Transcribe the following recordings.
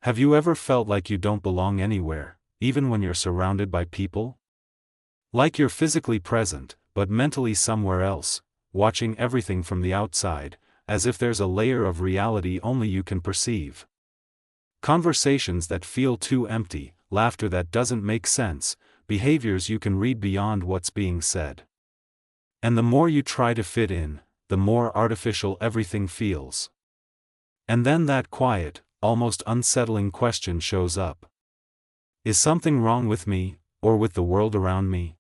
Have you ever felt like you don't belong anywhere, even when you're surrounded by people? Like you're physically present, but mentally somewhere else, watching everything from the outside, as if there's a layer of reality only you can perceive. Conversations that feel too empty, laughter that doesn't make sense, behaviors you can read beyond what's being said. And the more you try to fit in, the more artificial everything feels. And then that quiet, almost unsettling question shows up. Is something wrong with me, or with the world around me?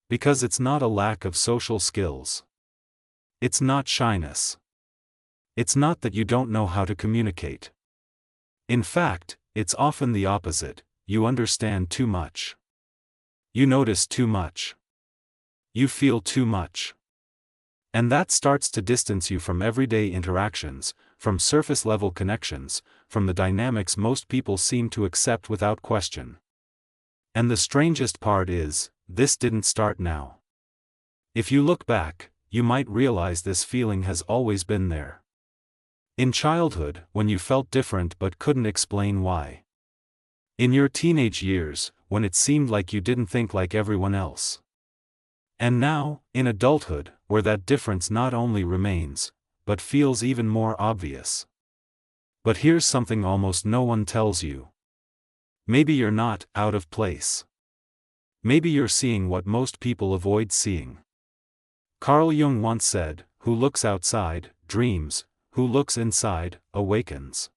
Because it's not a lack of social skills. It's not shyness. It's not that you don't know how to communicate. In fact, it's often the opposite. You understand too much. You notice too much. You feel too much. And that starts to distance you from everyday interactions, from surface-level connections, from the dynamics most people seem to accept without question. And the strangest part is, this didn't start now. If you look back, you might realize this feeling has always been there. In childhood, when you felt different but couldn't explain why. In your teenage years, when it seemed like you didn't think like everyone else. And now, in adulthood, where that difference not only remains, but feels even more obvious. But here's something almost no one tells you. Maybe you're not out of place. Maybe you're seeing what most people avoid seeing. Carl Jung once said, "Who looks outside, dreams, who looks inside, awakens."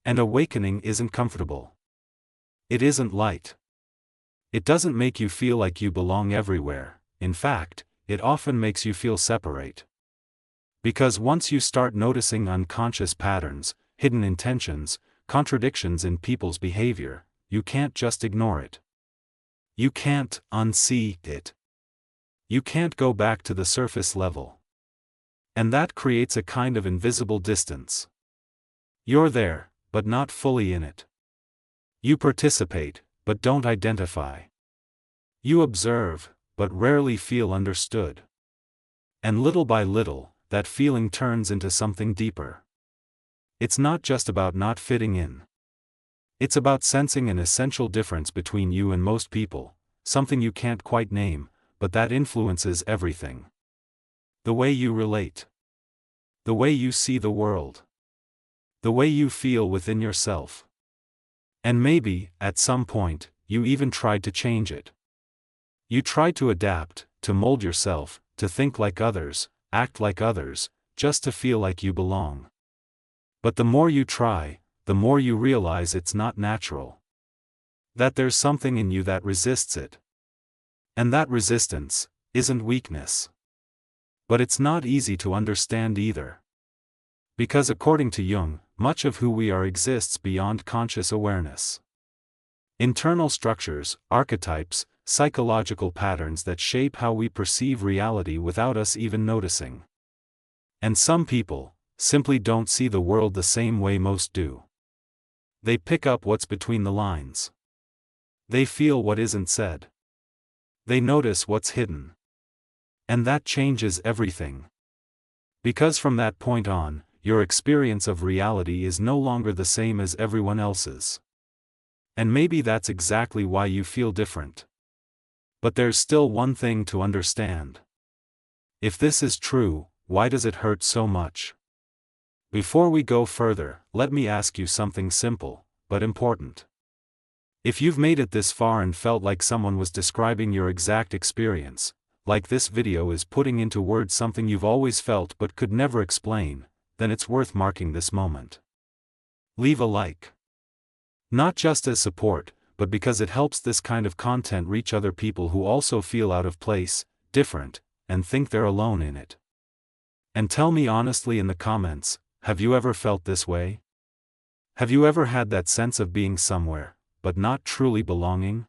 And awakening isn't comfortable. It isn't light. It doesn't make you feel like you belong everywhere. In fact, it often makes you feel separate. Because once you start noticing unconscious patterns, hidden intentions, contradictions in people's behavior, you can't just ignore it. You can't unsee it. You can't go back to the surface level. And that creates a kind of invisible distance. You're there, but not fully in it. You participate, but don't identify. You observe, but rarely feel understood. And little by little, that feeling turns into something deeper. It's not just about not fitting in. It's about sensing an essential difference between you and most people, something you can't quite name, but that influences everything. The way you relate. The way you see the world. The way you feel within yourself. And maybe, at some point, you even tried to change it. You tried to adapt, to mold yourself, to think like others, act like others, just to feel like you belong. But the more you try, the more you realize it's not natural. That there's something in you that resists it. And that resistance isn't weakness. But it's not easy to understand either. Because according to Jung, much of who we are exists beyond conscious awareness. Internal structures, archetypes, psychological patterns that shape how we perceive reality without us even noticing. And some people simply don't see the world the same way most do. They pick up what's between the lines. They feel what isn't said. They notice what's hidden. And that changes everything. Because from that point on, your experience of reality is no longer the same as everyone else's. And maybe that's exactly why you feel different. But there's still one thing to understand. If this is true, why does it hurt so much? Before we go further, let me ask you something simple, but important. If you've made it this far and felt like someone was describing your exact experience, like this video is putting into words something you've always felt but could never explain, then it's worth marking this moment. Leave a like. Not just as support, but because it helps this kind of content reach other people who also feel out of place, different, and think they're alone in it. And tell me honestly in the comments, have you ever felt this way? Have you ever had that sense of being somewhere, but not truly belonging?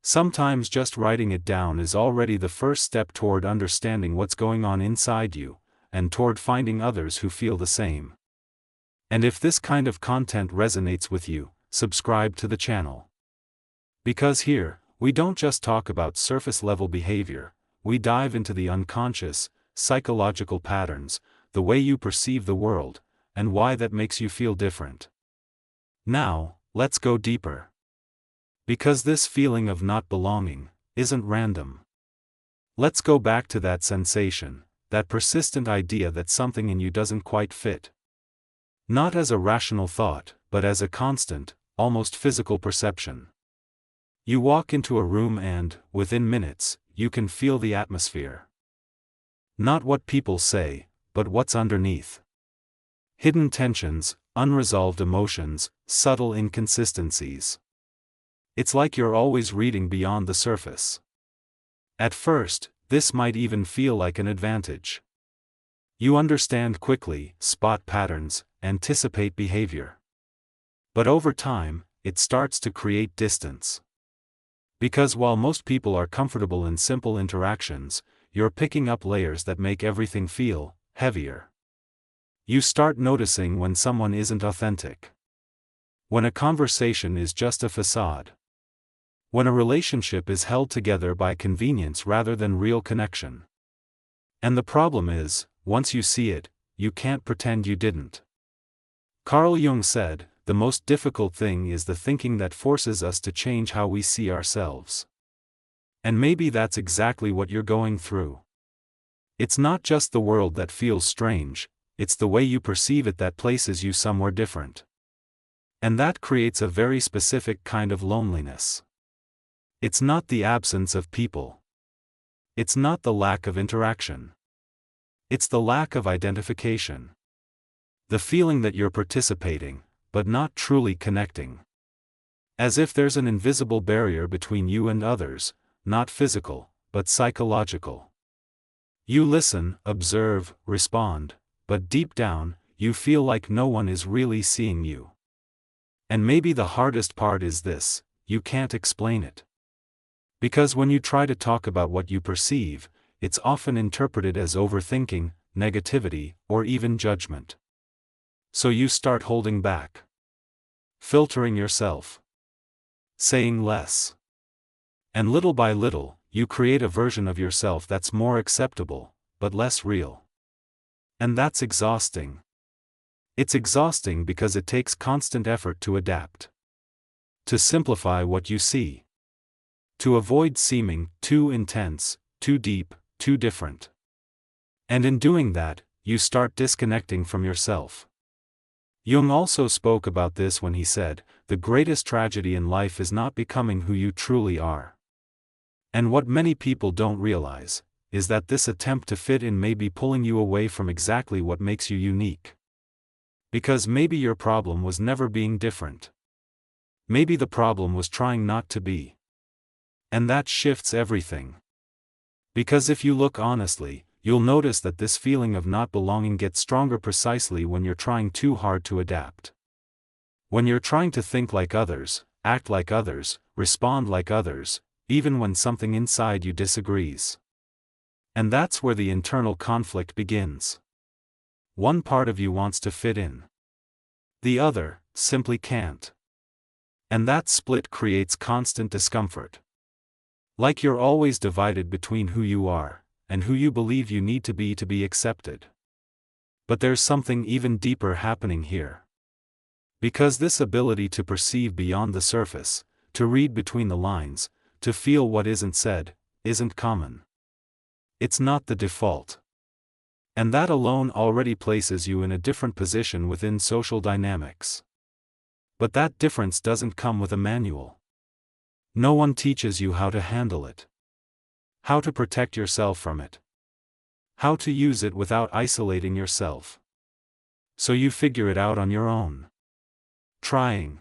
Sometimes just writing it down is already the first step toward understanding what's going on inside you, and toward finding others who feel the same. And if this kind of content resonates with you, subscribe to the channel. Because here, we don't just talk about surface-level behavior, we dive into the unconscious, psychological patterns, the way you perceive the world, and why that makes you feel different. Now, let's go deeper. Because this feeling of not belonging isn't random. Let's go back to that sensation, that persistent idea that something in you doesn't quite fit. Not as a rational thought, but as a constant, almost physical perception. You walk into a room and, within minutes, you can feel the atmosphere. Not what people say, but what's underneath. Hidden tensions, unresolved emotions, subtle inconsistencies. It's like you're always reading beyond the surface. At first, this might even feel like an advantage. You understand quickly, spot patterns, anticipate behavior. But over time, it starts to create distance. Because while most people are comfortable in simple interactions, you're picking up layers that make everything feel heavier. You start noticing when someone isn't authentic. When a conversation is just a facade. When a relationship is held together by convenience rather than real connection. And the problem is, once you see it, you can't pretend you didn't. Carl Jung said, the most difficult thing is the thinking that forces us to change how we see ourselves. And maybe that's exactly what you're going through. It's not just the world that feels strange, it's the way you perceive it that places you somewhere different. And that creates a very specific kind of loneliness. It's not the absence of people. It's not the lack of interaction. It's the lack of identification. The feeling that you're participating, but not truly connecting. As if there's an invisible barrier between you and others, not physical, but psychological. You listen, observe, respond, but deep down, you feel like no one is really seeing you. And maybe the hardest part is this, you can't explain it. Because when you try to talk about what you perceive, it's often interpreted as overthinking, negativity, or even judgment. So you start holding back. Filtering yourself. Saying less. And little by little, you create a version of yourself that's more acceptable, but less real. And that's exhausting. It's exhausting because it takes constant effort to adapt. To simplify what you see. To avoid seeming too intense, too deep, too different. And in doing that, you start disconnecting from yourself. Jung also spoke about this when he said, the greatest tragedy in life is not becoming who you truly are. And what many people don't realize, is that this attempt to fit in may be pulling you away from exactly what makes you unique. Because maybe your problem was never being different. Maybe the problem was trying not to be. And that shifts everything. Because if you look honestly, you'll notice that this feeling of not belonging gets stronger precisely when you're trying too hard to adapt. When you're trying to think like others, act like others, respond like others, even when something inside you disagrees. And that's where the internal conflict begins. One part of you wants to fit in. The other simply can't. And that split creates constant discomfort. Like you're always divided between who you are, and who you believe you need to be accepted. But there's something even deeper happening here. Because this ability to perceive beyond the surface, to read between the lines, to feel what isn't said, isn't common. It's not the default. And that alone already places you in a different position within social dynamics. But that difference doesn't come with a manual. No one teaches you how to handle it. How to protect yourself from it. How to use it without isolating yourself. So you figure it out on your own. Trying.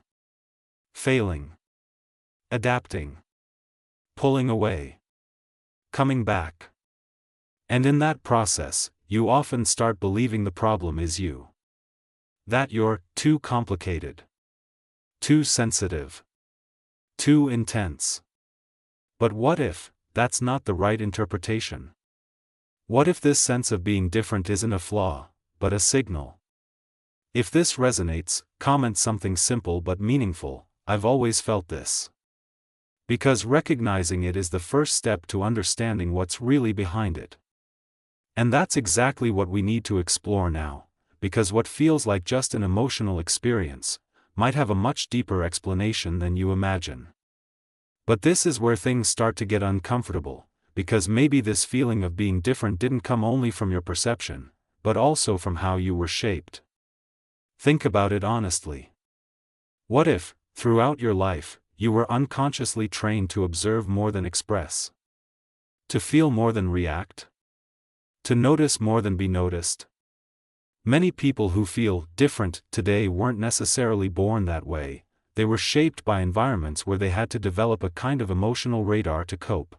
Failing. Adapting. Pulling away. Coming back. And in that process, you often start believing the problem is you. That you're too complicated. Too sensitive. Too intense. But what if that's not the right interpretation? What if this sense of being different isn't a flaw, but a signal? If this resonates, comment something simple but meaningful, I've always felt this. Because recognizing it is the first step to understanding what's really behind it. And that's exactly what we need to explore now, because what feels like just an emotional experience might have a much deeper explanation than you imagine. But this is where things start to get uncomfortable, because maybe this feeling of being different didn't come only from your perception, but also from how you were shaped. Think about it honestly. What if, throughout your life, you were unconsciously trained to observe more than express? To feel more than react? To notice more than be noticed? Many people who feel different today weren't necessarily born that way. They were shaped by environments where they had to develop a kind of emotional radar to cope.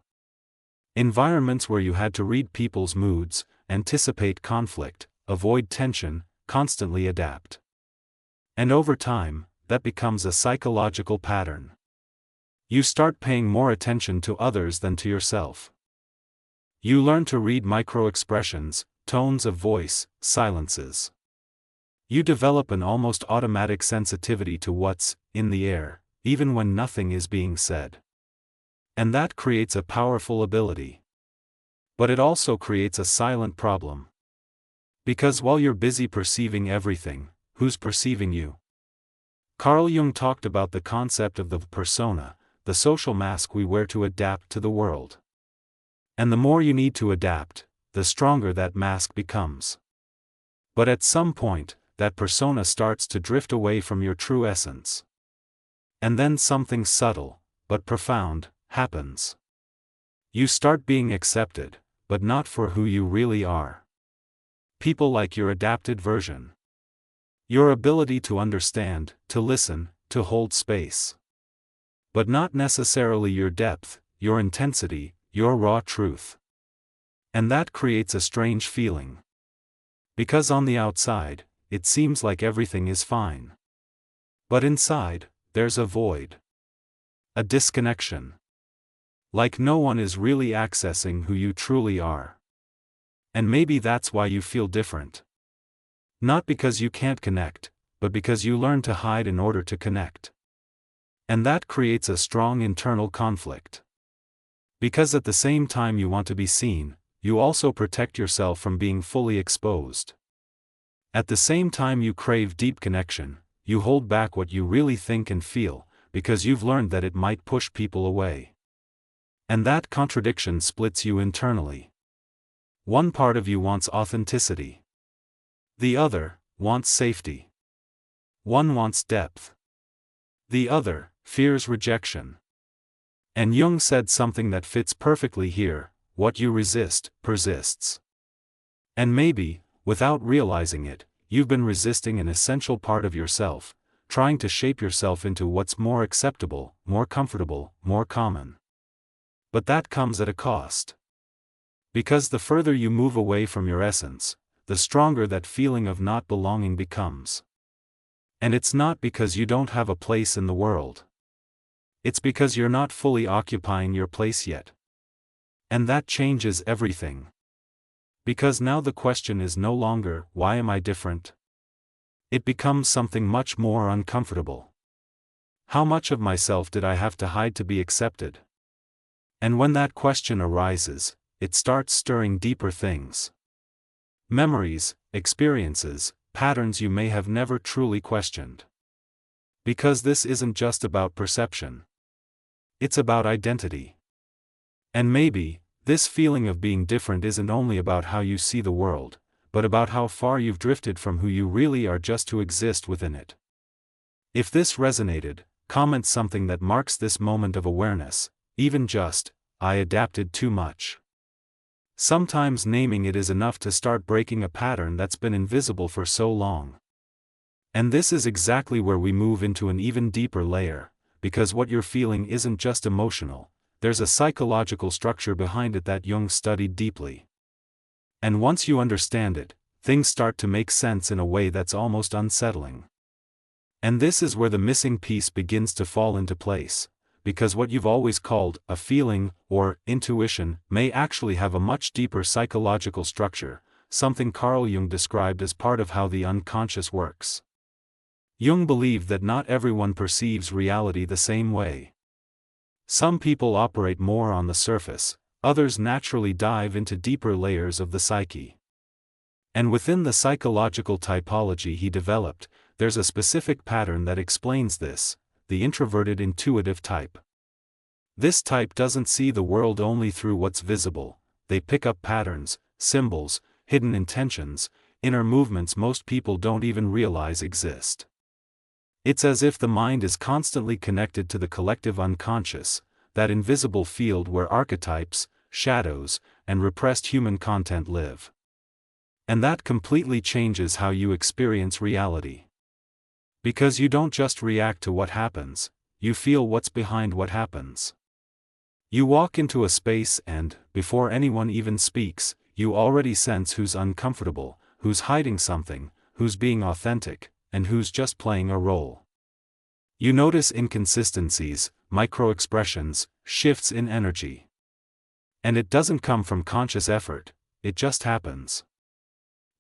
Environments where you had to read people's moods, anticipate conflict, avoid tension, constantly adapt. And over time, that becomes a psychological pattern. You start paying more attention to others than to yourself. You learn to read micro-expressions, tones of voice, silences. You develop an almost automatic sensitivity to what's in the air, even when nothing is being said. And that creates a powerful ability. But it also creates a silent problem. Because while you're busy perceiving everything, who's perceiving you? Carl Jung talked about the concept of the persona, the social mask we wear to adapt to the world. And the more you need to adapt, the stronger that mask becomes. But at some point, that persona starts to drift away from your true essence. And then something subtle, but profound, happens. You start being accepted, but not for who you really are. People like your adapted version. Your ability to understand, to listen, to hold space. But not necessarily your depth, your intensity, your raw truth. And that creates a strange feeling. Because on the outside, it seems like everything is fine. But inside, there's a void. A disconnection. Like no one is really accessing who you truly are. And maybe that's why you feel different. Not because you can't connect, but because you learn to hide in order to connect. And that creates a strong internal conflict. Because at the same time you want to be seen, you also protect yourself from being fully exposed. At the same time you crave deep connection, you hold back what you really think and feel, because you've learned that it might push people away. And that contradiction splits you internally. One part of you wants authenticity. The other wants safety. One wants depth. The other fears rejection. And Jung said something that fits perfectly here: what you resist, persists. And maybe, without realizing it, you've been resisting an essential part of yourself, trying to shape yourself into what's more acceptable, more comfortable, more common. But that comes at a cost. Because the further you move away from your essence, the stronger that feeling of not belonging becomes. And it's not because you don't have a place in the world. It's because you're not fully occupying your place yet. And that changes everything. Because now the question is no longer, why am I different? It becomes something much more uncomfortable. How much of myself did I have to hide to be accepted? And when that question arises, it starts stirring deeper things. Memories, experiences, patterns you may have never truly questioned. Because this isn't just about perception. It's about identity. And maybe, this feeling of being different isn't only about how you see the world, but about how far you've drifted from who you really are just to exist within it. If this resonated, comment something that marks this moment of awareness, even just, I adapted too much. Sometimes naming it is enough to start breaking a pattern that's been invisible for so long. And this is exactly where we move into an even deeper layer, because what you're feeling isn't just emotional, there's a psychological structure behind it that Jung studied deeply. And once you understand it, things start to make sense in a way that's almost unsettling. And this is where the missing piece begins to fall into place, because what you've always called a feeling or intuition may actually have a much deeper psychological structure, something Carl Jung described as part of how the unconscious works. Jung believed that not everyone perceives reality the same way. Some people operate more on the surface, others naturally dive into deeper layers of the psyche. And within the psychological typology he developed, there's a specific pattern that explains this: the introverted intuitive type. This type doesn't see the world only through what's visible. They pick up patterns, symbols, hidden intentions, inner movements most people don't even realize exist. It's as if the mind is constantly connected to the collective unconscious, that invisible field where archetypes, shadows, and repressed human content live. And that completely changes how you experience reality. Because you don't just react to what happens, you feel what's behind what happens. You walk into a space and, before anyone even speaks, you already sense who's uncomfortable, who's hiding something, who's being authentic, and who's just playing a role. You notice inconsistencies, micro-expressions, shifts in energy. And it doesn't come from conscious effort, it just happens.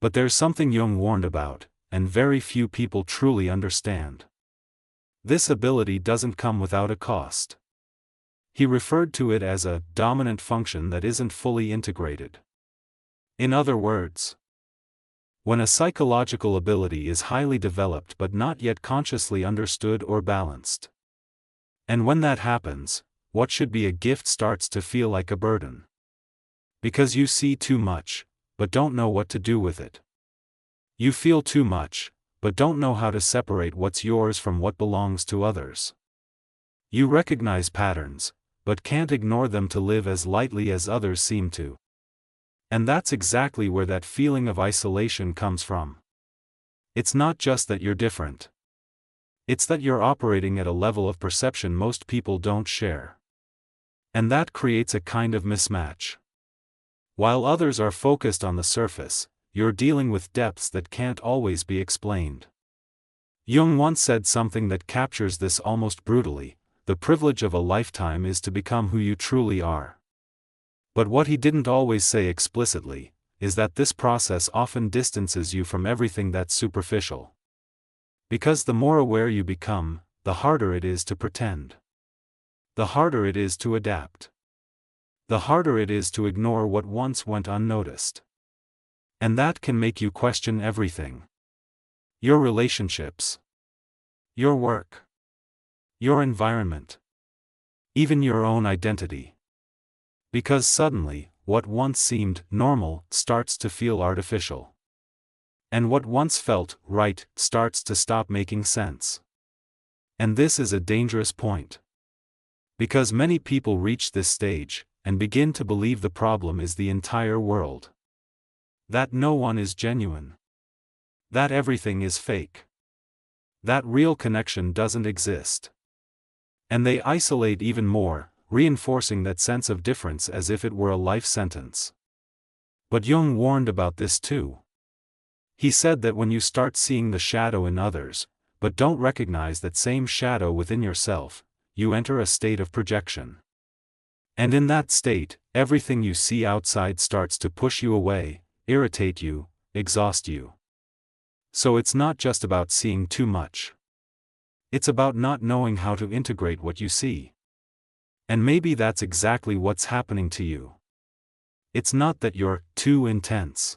But there's something Jung warned about, and very few people truly understand. This ability doesn't come without a cost. He referred to it as a dominant function that isn't fully integrated. In other words, when a psychological ability is highly developed but not yet consciously understood or balanced. And when that happens, what should be a gift starts to feel like a burden. Because you see too much, but don't know what to do with it. You feel too much, but don't know how to separate what's yours from what belongs to others. You recognize patterns, but can't ignore them to live as lightly as others seem to. And that's exactly where that feeling of isolation comes from. It's not just that you're different. It's that you're operating at a level of perception most people don't share. And that creates a kind of mismatch. While others are focused on the surface, you're dealing with depths that can't always be explained. Jung once said something that captures this almost brutally: the privilege of a lifetime is to become who you truly are. But what he didn't always say explicitly, is that this process often distances you from everything that's superficial. Because the more aware you become, the harder it is to pretend. The harder it is to adapt. The harder it is to ignore what once went unnoticed. And that can make you question everything. Your relationships. Your work. Your environment. Even your own identity. Because suddenly, what once seemed normal starts to feel artificial. And what once felt right starts to stop making sense. And this is a dangerous point. Because many people reach this stage, and begin to believe the problem is the entire world. That no one is genuine. That everything is fake. That real connection doesn't exist. And they isolate even more, reinforcing that sense of difference as if it were a life sentence. But Jung warned about this too. He said that when you start seeing the shadow in others, but don't recognize that same shadow within yourself, you enter a state of projection. And in that state, everything you see outside starts to push you away, irritate you, exhaust you. So it's not just about seeing too much. It's about not knowing how to integrate what you see. And maybe that's exactly what's happening to you. It's not that you're too intense.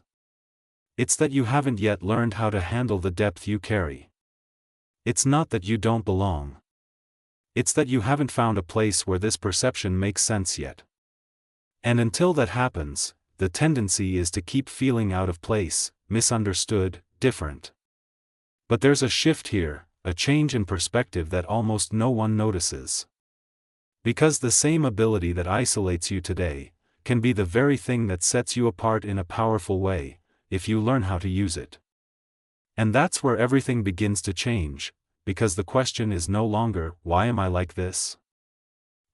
It's that you haven't yet learned how to handle the depth you carry. It's not that you don't belong. It's that you haven't found a place where this perception makes sense yet. And until that happens, the tendency is to keep feeling out of place, misunderstood, different. But there's a shift here, a change in perspective that almost no one notices. Because the same ability that isolates you today, can be the very thing that sets you apart in a powerful way, if you learn how to use it. And that's where everything begins to change, because the question is no longer, why am I like this?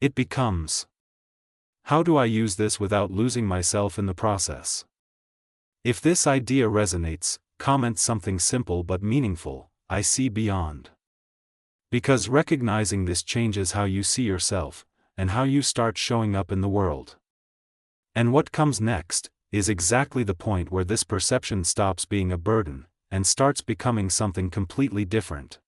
It becomes, how do I use this without losing myself in the process? If this idea resonates, comment something simple but meaningful: I see beyond. Because recognizing this changes how you see yourself, and how you start showing up in the world. And what comes next, is exactly the point where this perception stops being a burden, and starts becoming something completely different.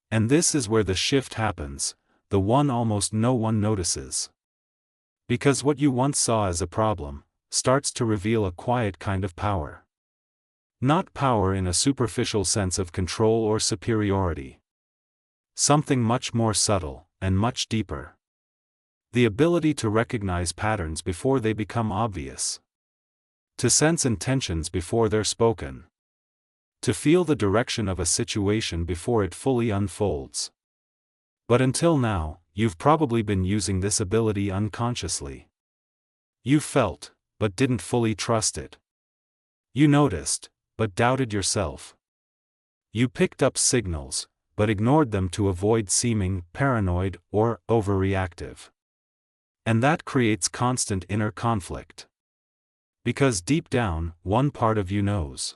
And this is where the shift happens, the one almost no one notices. Because what you once saw as a problem, starts to reveal a quiet kind of power. Not power in a superficial sense of control or superiority. Something much more subtle, and much deeper. The ability to recognize patterns before they become obvious. To sense intentions before they're spoken. To feel the direction of a situation before it fully unfolds. But until now, you've probably been using this ability unconsciously. You felt, but didn't fully trust it. You noticed, but doubted yourself. You picked up signals, but ignored them to avoid seeming paranoid or overreactive. And that creates constant inner conflict. Because deep down, one part of you knows.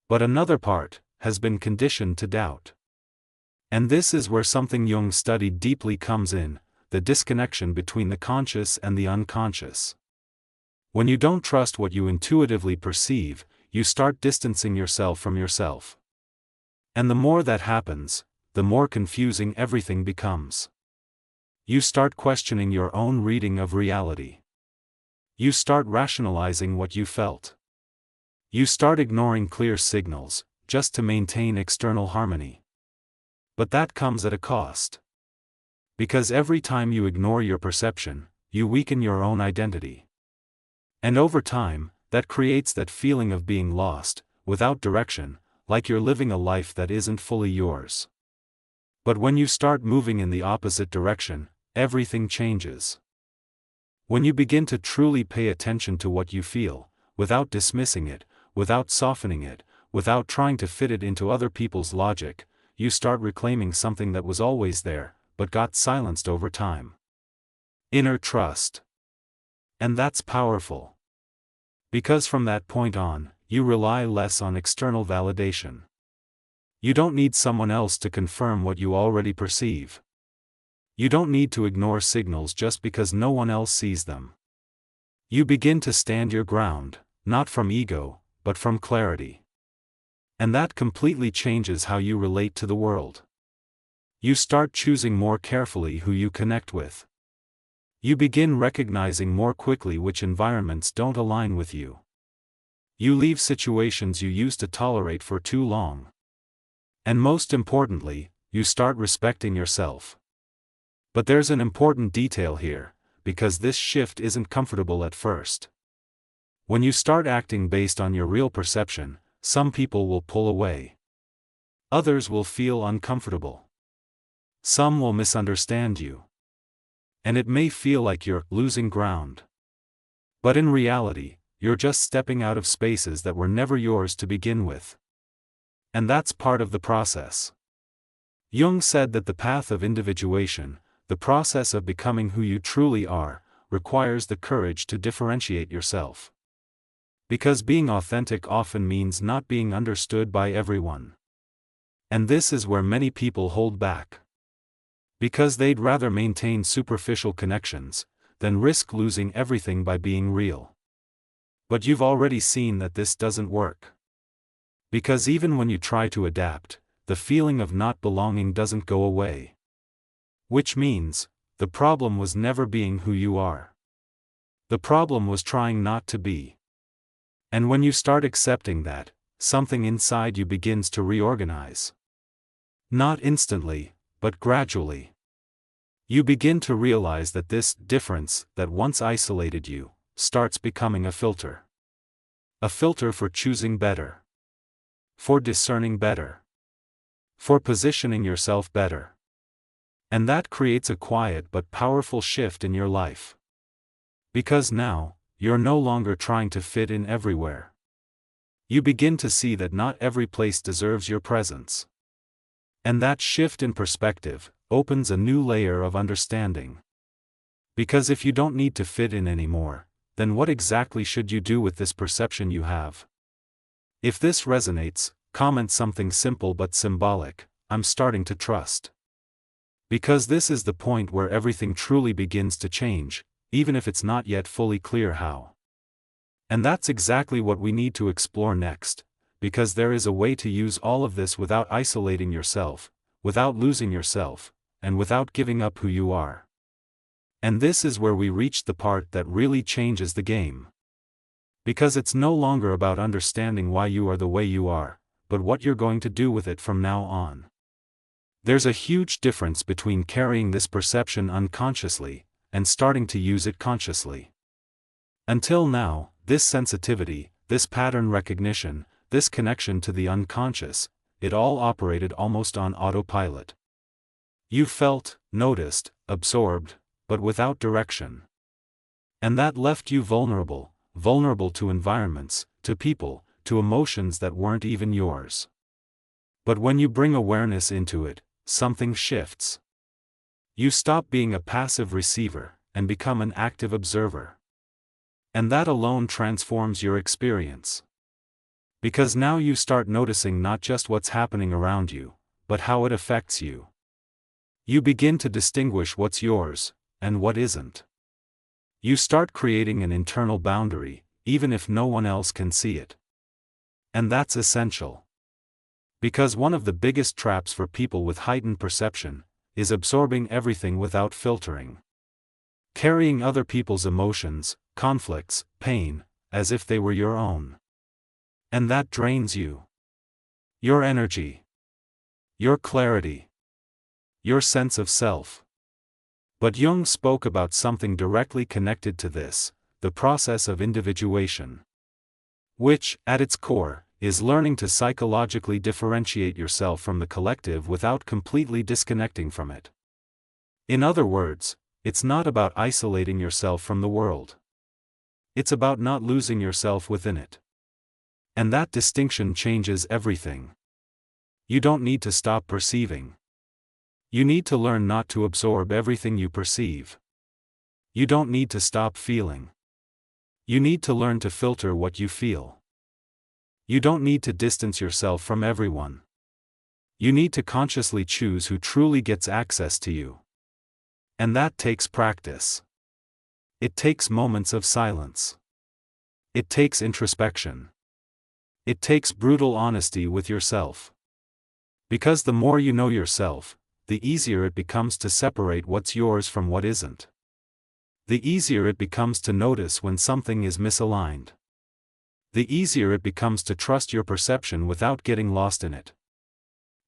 But another part has been conditioned to doubt. And this is where something Jung studied deeply comes in, the disconnection between the conscious and the unconscious. When you don't trust what you intuitively perceive, you start distancing yourself from yourself. And the more that happens, the more confusing everything becomes. You start questioning your own reading of reality. You start rationalizing what you felt. You start ignoring clear signals, just to maintain external harmony. But that comes at a cost. Because every time you ignore your perception, you weaken your own identity. And over time, that creates that feeling of being lost, without direction, like you're living a life that isn't fully yours. But when you start moving in the opposite direction, everything changes. When you begin to truly pay attention to what you feel, without dismissing it, without softening it, without trying to fit it into other people's logic, you start reclaiming something that was always there, but got silenced over time. Inner trust. And that's powerful. Because from that point on, you rely less on external validation. You don't need someone else to confirm what you already perceive. You don't need to ignore signals just because no one else sees them. You begin to stand your ground, not from ego, but from clarity. And that completely changes how you relate to the world. You start choosing more carefully who you connect with. You begin recognizing more quickly which environments don't align with you. You leave situations you used to tolerate for too long. And most importantly, you start respecting yourself. But there's an important detail here, because this shift isn't comfortable at first. When you start acting based on your real perception, some people will pull away. Others will feel uncomfortable. Some will misunderstand you. And it may feel like you're losing ground. But in reality, you're just stepping out of spaces that were never yours to begin with. And that's part of the process. Jung said that the path of individuation, the process of becoming who you truly are, requires the courage to differentiate yourself. Because being authentic often means not being understood by everyone. And this is where many people hold back. Because they'd rather maintain superficial connections, than risk losing everything by being real. But you've already seen that this doesn't work. Because even when you try to adapt, the feeling of not belonging doesn't go away. Which means, the problem was never being who you are. The problem was trying not to be. And when you start accepting that, something inside you begins to reorganize. Not instantly, but gradually. You begin to realize that this difference that once isolated you, starts becoming a filter. A filter for choosing better. For discerning better. For positioning yourself better. And that creates a quiet but powerful shift in your life. Because now, you're no longer trying to fit in everywhere. You begin to see that not every place deserves your presence. And that shift in perspective opens a new layer of understanding. Because if you don't need to fit in anymore, then what exactly should you do with this perception you have? If this resonates, comment something simple but symbolic: I'm starting to trust. Because this is the point where everything truly begins to change, even if it's not yet fully clear how. And that's exactly what we need to explore next. Because there is a way to use all of this without isolating yourself, without losing yourself, and without giving up who you are. And this is where we reach the part that really changes the game. Because it's no longer about understanding why you are the way you are, but what you're going to do with it from now on. There's a huge difference between carrying this perception unconsciously, and starting to use it consciously. Until now, this sensitivity, this pattern recognition, this connection to the unconscious, it all operated almost on autopilot. You felt, noticed, absorbed, but without direction. And that left you vulnerable to environments, to people, to emotions that weren't even yours. But when you bring awareness into it, something shifts. You stop being a passive receiver, and become an active observer. And that alone transforms your experience. Because now you start noticing not just what's happening around you, but how it affects you. You begin to distinguish what's yours, and what isn't. You start creating an internal boundary, even if no one else can see it. And that's essential. Because one of the biggest traps for people with heightened perception is absorbing everything without filtering. Carrying other people's emotions, conflicts, pain, as if they were your own. And that drains you. Your energy. Your clarity. Your sense of self. But Jung spoke about something directly connected to this, the process of individuation. Which, at its core, is learning to psychologically differentiate yourself from the collective without completely disconnecting from it. In other words, it's not about isolating yourself from the world. It's about not losing yourself within it. And that distinction changes everything. You don't need to stop perceiving. You need to learn not to absorb everything you perceive. You don't need to stop feeling. You need to learn to filter what you feel. You don't need to distance yourself from everyone. You need to consciously choose who truly gets access to you. And that takes practice. It takes moments of silence. It takes introspection. It takes brutal honesty with yourself. Because the more you know yourself, the easier it becomes to separate what's yours from what isn't. The easier it becomes to notice when something is misaligned. The easier it becomes to trust your perception without getting lost in it.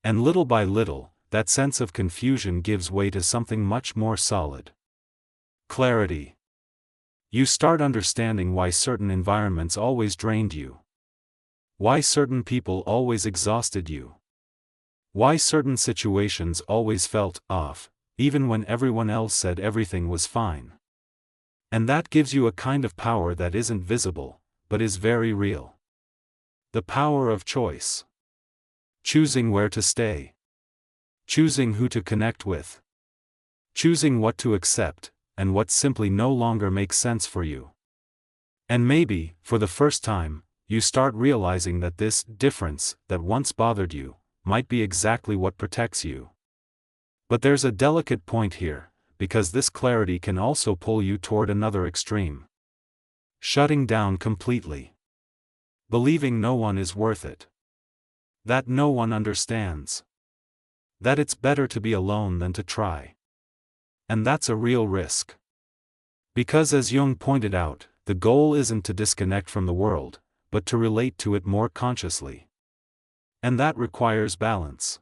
And little by little, that sense of confusion gives way to something much more solid. Clarity. You start understanding why certain environments always drained you. Why certain people always exhausted you. Why certain situations always felt off, even when everyone else said everything was fine. And that gives you a kind of power that isn't visible, but is very real. The power of choice. Choosing where to stay. Choosing who to connect with. Choosing what to accept, and what simply no longer makes sense for you. And maybe, for the first time, you start realizing that this difference that once bothered you might be exactly what protects you. But there's a delicate point here, because this clarity can also pull you toward another extreme. Shutting down completely. Believing no one is worth it. That no one understands. That it's better to be alone than to try. And that's a real risk. Because as Jung pointed out, the goal isn't to disconnect from the world, but to relate to it more consciously. And that requires balance.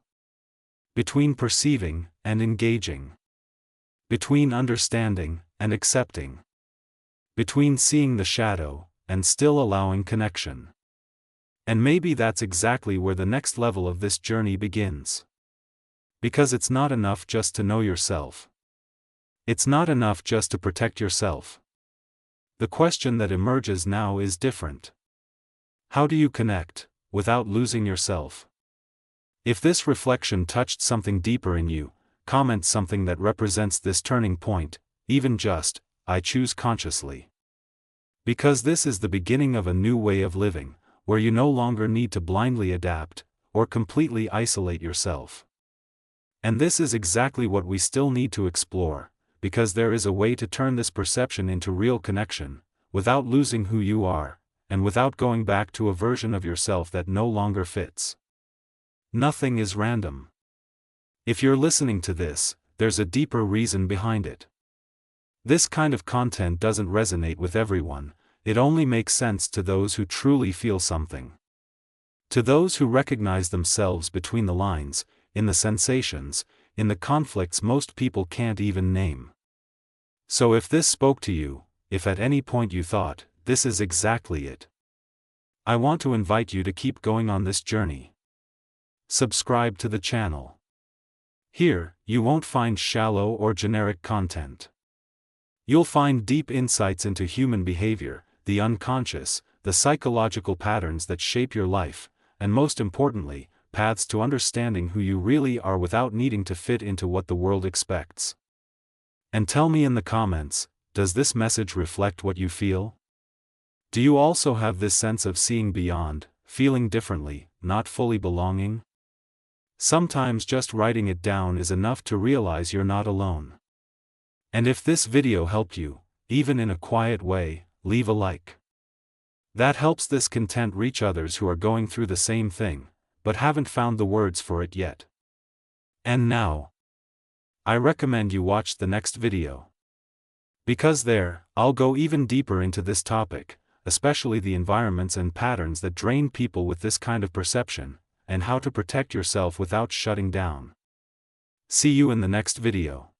Between perceiving and engaging. Between understanding and accepting. Between seeing the shadow and still allowing connection. And maybe that's exactly where the next level of this journey begins. Because it's not enough just to know yourself. It's not enough just to protect yourself. The question that emerges now is different. How do you connect, without losing yourself? If this reflection touched something deeper in you, comment something that represents this turning point, even just, I choose consciously. Because this is the beginning of a new way of living, where you no longer need to blindly adapt, or completely isolate yourself. And this is exactly what we still need to explore, because there is a way to turn this perception into real connection, without losing who you are, and without going back to a version of yourself that no longer fits. Nothing is random. If you're listening to this, there's a deeper reason behind it. This kind of content doesn't resonate with everyone, it only makes sense to those who truly feel something. To those who recognize themselves between the lines, in the sensations, in the conflicts most people can't even name. So if this spoke to you, if at any point you thought, this is exactly it, I want to invite you to keep going on this journey. Subscribe to the channel. Here, you won't find shallow or generic content. You'll find deep insights into human behavior, the unconscious, the psychological patterns that shape your life, and most importantly, paths to understanding who you really are without needing to fit into what the world expects. And tell me in the comments, does this message reflect what you feel? Do you also have this sense of seeing beyond, feeling differently, not fully belonging? Sometimes just writing it down is enough to realize you're not alone. And if this video helped you, even in a quiet way, leave a like. That helps this content reach others who are going through the same thing, but haven't found the words for it yet. And now, I recommend you watch the next video. Because there, I'll go even deeper into this topic, especially the environments and patterns that drain people with this kind of perception, and how to protect yourself without shutting down. See you in the next video.